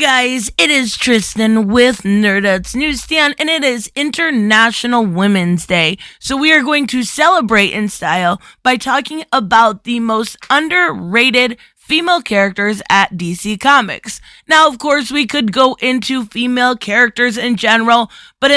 guys, it is Tristan with Nerdut's Newsstand, and it is International Women's Day. So we are going to celebrate in style by talking about the most underrated female characters at DC Comics. Now, of course, we could go into female characters in general, but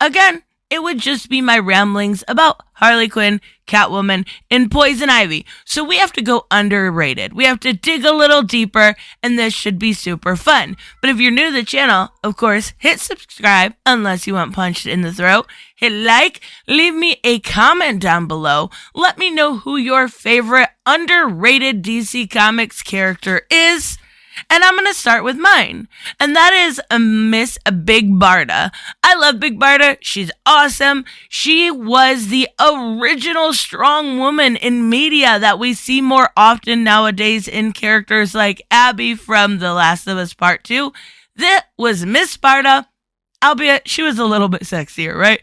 again, it would just be my ramblings about Harley Quinn, Catwoman, and Poison Ivy. So we have to go underrated. We have to dig a little deeper, and this should be super fun. But if you're new to the channel, of course, hit subscribe unless you want punched in the throat. Hit like, leave me a comment down below. Let me know who your favorite underrated DC Comics character is. And I'm going to start with mine. And that is Miss Big Barda. I love Big Barda. She's awesome. She was the original strong woman in media that we see more often nowadays in characters like Abby from The Last of Us Part 2. That was Miss Barda. Albeit she was a little bit sexier, right?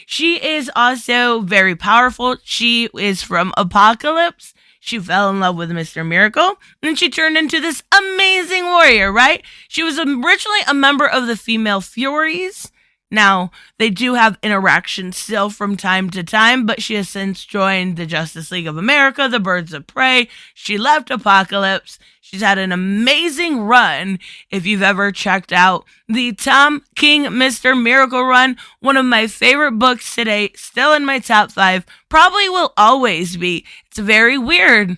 She is also very powerful. She is from Apocalypse. She fell in love with Mr. Miracle, and she turned into this amazing warrior, right? She was originally a member of the Female Furies. Now, they do have interactions still from time to time, but she has since joined the Justice League of America, the Birds of Prey. She left Apocalypse. She's had an amazing run. If you've ever checked out the Tom King Mr. Miracle run, one of my favorite books today, still in my top 5, probably will always be. It's very weird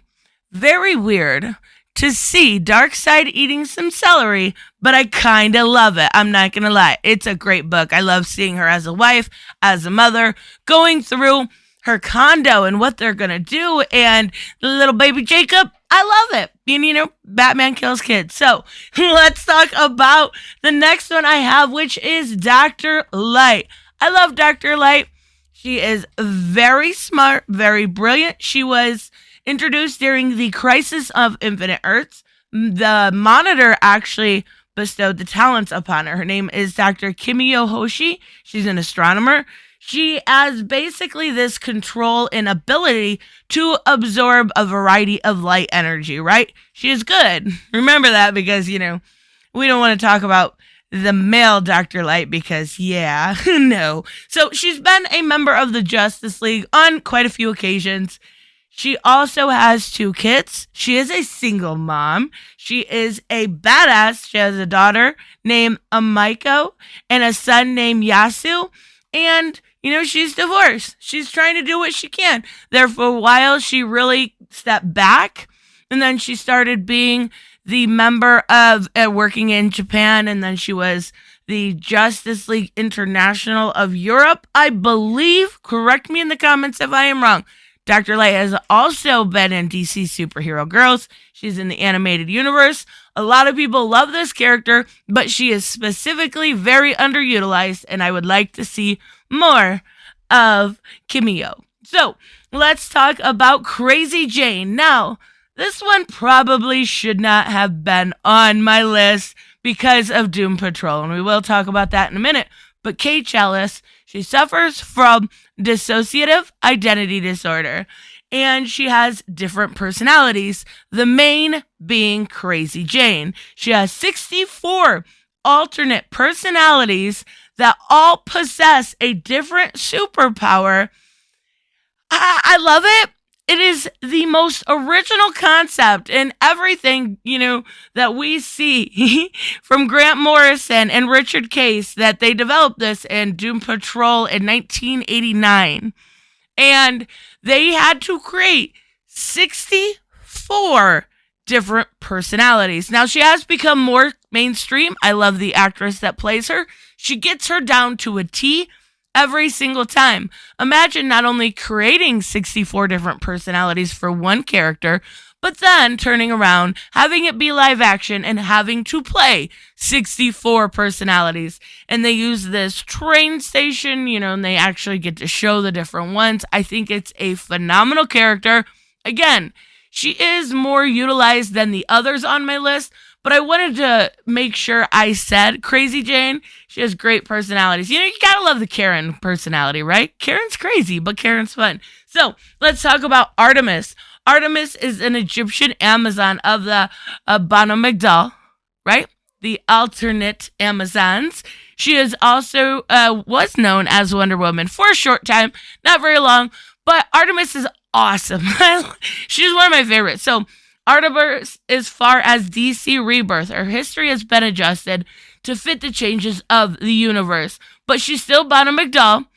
to see Darkseid eating some celery, but I kind of love it. I'm not going to lie. It's a great book. I love seeing her as a wife, as a mother, going through her condo and what they're going to do, and the little baby Jacob. I love it. And, you know, Batman kills kids. So let's talk about the next one I have, which is Dr. Light. I love Dr. Light. She is very smart, very brilliant. She was introduced during the Crisis of Infinite Earths. The Monitor actually bestowed the talents upon her. Her name is Dr. Kimio Hoshi. She's an astronomer. She has basically this control and ability to absorb a variety of light energy, right? She is good. Remember that because, you know, we don't want to talk about the male Dr. Light because, yeah, no. So she's been a member of the Justice League on quite a few occasions. She also has 2 kids. She is a single mom. She is a badass. She has a daughter named Amiko and a son named Yasu. And, you know, she's divorced. She's trying to do what she can. There for a while, she really stepped back. And then she started being the member of working in Japan. And then she was the Justice League International of Europe, I believe. Correct me in the comments if I am wrong. Dr. Light has also been in DC Superhero Girls. She's in the animated universe. A lot of people love this character, but she is specifically very underutilized, and I would like to see more of Kimio. So, let's talk about Crazy Jane. Now, this one probably should not have been on my list because of Doom Patrol, and we will talk about that in a minute. But Kate Chalice, she suffers from dissociative identity disorder, and she has different personalities, the main being Crazy Jane. She has 64 alternate personalities that all possess a different superpower. I love it. It is the most original concept in everything, you know, that we see from Grant Morrison and Richard Case, that they developed this in Doom Patrol in 1989. And they had to create 64 different personalities. Now, she has become more mainstream. I love the actress that plays her. She gets her down to a T every single time. Imagine not only creating 64 different personalities for one character, but then turning around, having it be live action, and having to play 64 personalities. And they use this train station, you know, and they actually get to show the different ones. I think it's a phenomenal character. Again, she is more utilized than the others on my list, but I wanted to make sure I said Crazy Jane. She has great personalities. You know, you gotta love the Karen personality, right? Karen's crazy, but Karen's fun. So let's talk about Artemis. Artemis is an Egyptian Amazon of the Banu Migdal, right? the alternate Amazons. She is also was known as Wonder Woman for a short time, not very long, but Artemis is awesome. She's one of my favorites. So Artemis, as far as DC Rebirth, her history has been adjusted to fit the changes of the universe, but she's still Bonnie McDowell.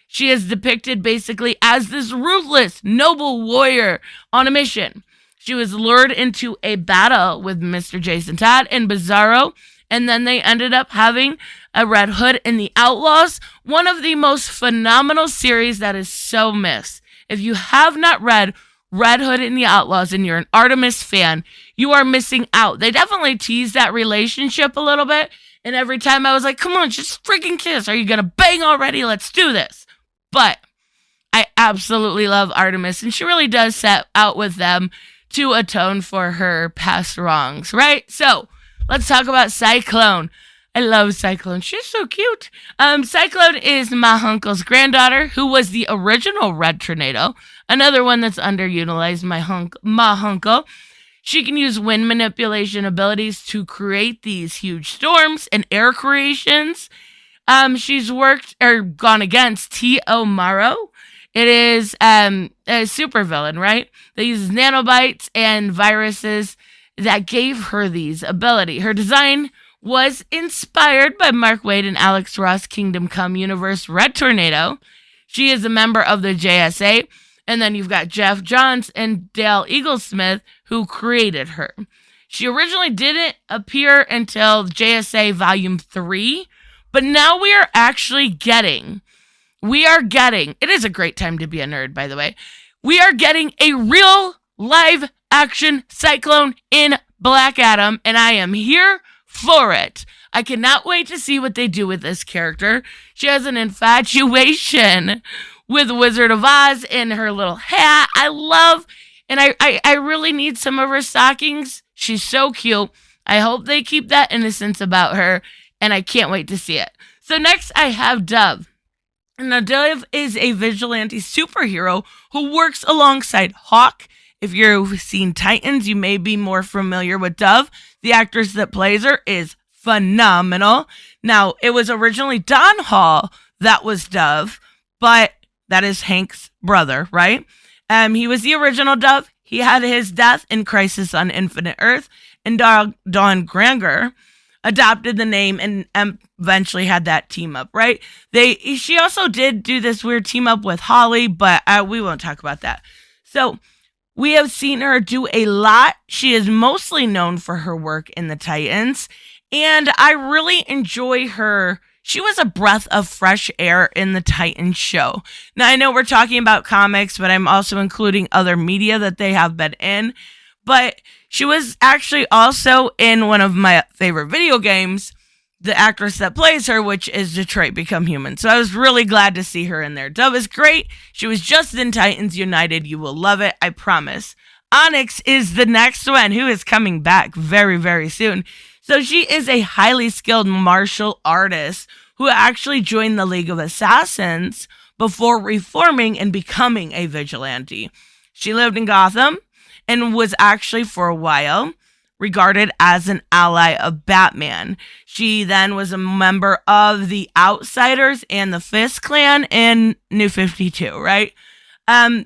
She is depicted basically as this ruthless, noble warrior on a mission. She was lured into a battle with Mr. Jason Todd and Bizarro, and then they ended up having a Red Hood and the Outlaws, one of the most phenomenal series that is so missed. If you have not read Red Hood and the Outlaws and you're an Artemis fan, you are missing out. They definitely teased that relationship a little bit, and every time I was like, come on, just freaking kiss. Are you going to bang already? Let's do this. But I absolutely love Artemis, and she really does set out with them to atone for her past wrongs, right? So let's talk about Cyclone. I love Cyclone. She's so cute. Cyclone is my uncle's granddaughter, who was the original Red Tornado. Another one that's underutilized, my uncle. She can use wind manipulation abilities to create these huge storms and air creations. She's worked or gone against T.O. Morrow. It is a supervillain, right? That uses nanobites and viruses that gave her these ability. Her design was inspired by Mark Waid and Alex Ross' Kingdom Come Universe Red Tornado. She is a member of the JSA. And then you've got Jeff Johns and Dale Eaglesmith, who created her. She originally didn't appear until JSA Volume 3. But now we are getting, it is a great time to be a nerd, by the way. We are getting a real live action Cyclone in Black Adam, and I am here for it. I cannot wait to see what they do with this character. She has an infatuation with Wizard of Oz in her little hat. I love, and I really need some of her stockings. She's so cute. I hope they keep that innocence about her, and I can't wait to see it. So next I have Dove. Now Dove is a vigilante superhero who works alongside Hawk. If you've seen Titans, you may be more familiar with Dove. The actress that plays her is phenomenal. Now, it was originally Don Hall that was Dove, but that is Hank's brother, right? He was the original Dove. He had his death in Crisis on Infinite Earth, and Dawn Granger adopted the name and eventually had that team up, right? She also did do this weird team up with Holly, but we won't talk about that. So we have seen her do a lot. She is mostly known for her work in the Titans, and I really enjoy her. She was a breath of fresh air in the Titans show. Now, I know we're talking about comics, but I'm also including other media that they have been in. But she was actually also in one of my favorite video games, the actress that plays her, which is Detroit Become Human. So I was really glad to see her in there. Dove is great. She was just in Titans United. You will love it, I promise. Onyx is the next one, who is coming back very, very soon. So she is a highly skilled martial artist who actually joined the League of Assassins before reforming and becoming a vigilante. She lived in Gotham and was actually for a while regarded as an ally of Batman. She then was a member of the Outsiders and the Fist Clan in New 52, right?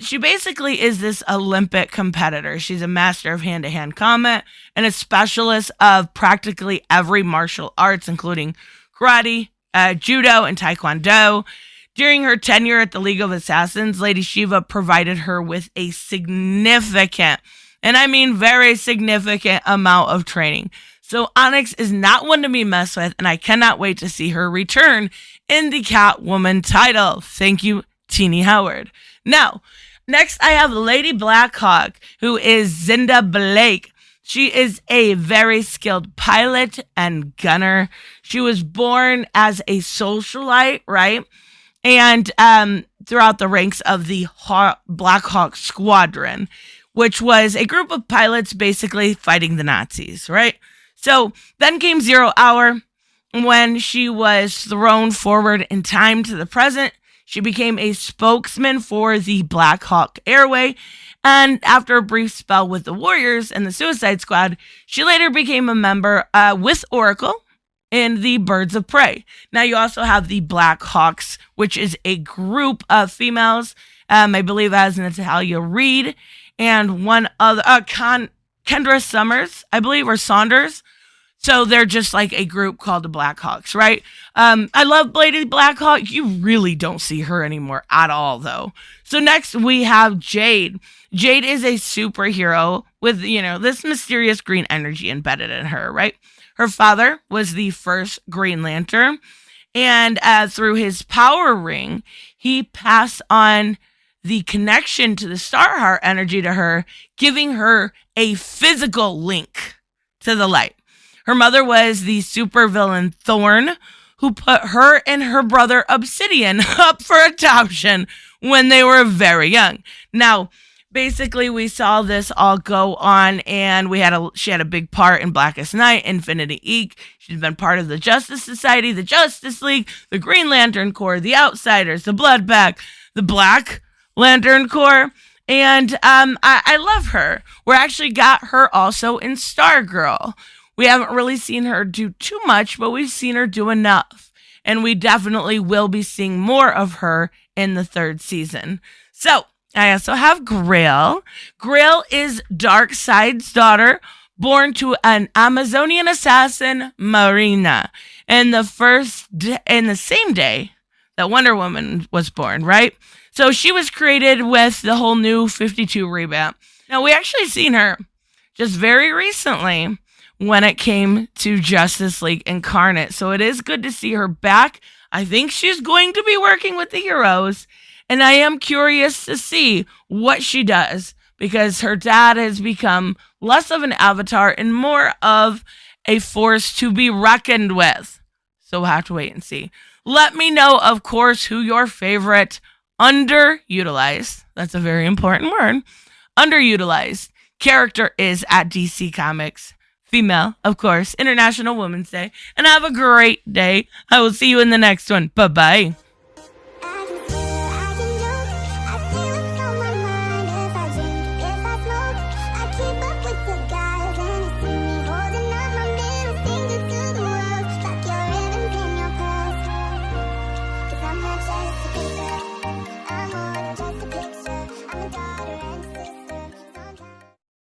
She basically is this Olympic competitor. She's a master of hand-to-hand combat and a specialist of practically every martial arts, including karate, judo, and taekwondo. During her tenure at the League of Assassins, Lady Shiva provided her with a significant, and I mean very significant, amount of training. So Onyx is not one to be messed with, and I cannot wait to see her return in the Catwoman title. Thank you, Teenie Howard. Now, next I have Lady Blackhawk, who is Zinda Blake. She is a very skilled pilot and gunner. She was born as a socialite, right? And throughout the ranks of the Blackhawk Squadron, which was a group of pilots basically fighting the Nazis, right? So then came Zero Hour, when she was thrown forward in time to the present. She became a spokesman for the Blackhawk Airway, and after a brief spell with the Warriors and the Suicide Squad, she later became a member with Oracle in the Birds of Prey. Now you also have the Blackhawks, which is a group of females. I believe as Natalia Reed and one other, Kendra Summers, I believe, or Saunders. So they're just like a group called the Blackhawks, right? I love Lady Blackhawk. You really don't see her anymore at all, though. So next we have Jade. Jade is a superhero with, this mysterious green energy embedded in her, right? Her father was the first Green Lantern, and through his power ring, he passed on the connection to the Starheart energy to her, giving her a physical link to the light. Her mother was the supervillain Thorn, who put her and her brother Obsidian up for adoption when they were very young. Now, basically, we saw this all go on, and she had a big part in Blackest Night, Infinity Inc. She's been part of the Justice Society, the Justice League, the Green Lantern Corps, the Outsiders, the Blood Pack, the Black Lantern Corps, and I love her. We actually got her also in Stargirl. We haven't really seen her do too much, but we've seen her do enough. And we definitely will be seeing more of her in the 3rd season. So, I also have Grail. Grail is Darkseid's daughter, born to an Amazonian assassin, Marina, in the same day that Wonder Woman was born, right? So she was created with the whole new 52 revamp. Now, we actually seen her just very recently when it came to Justice League Incarnate. So it is good to see her back. I think she's going to be working with the heroes, and I am curious to see what she does, because her dad has become less of an avatar and more of a force to be reckoned with. So we'll have to wait and see. Let me know, of course, who your favorite underutilized, that's a very important word, underutilized character is at DC Comics. Female, of course, International Women's Day. And have a great day. I will see you in the next one. Bye-bye.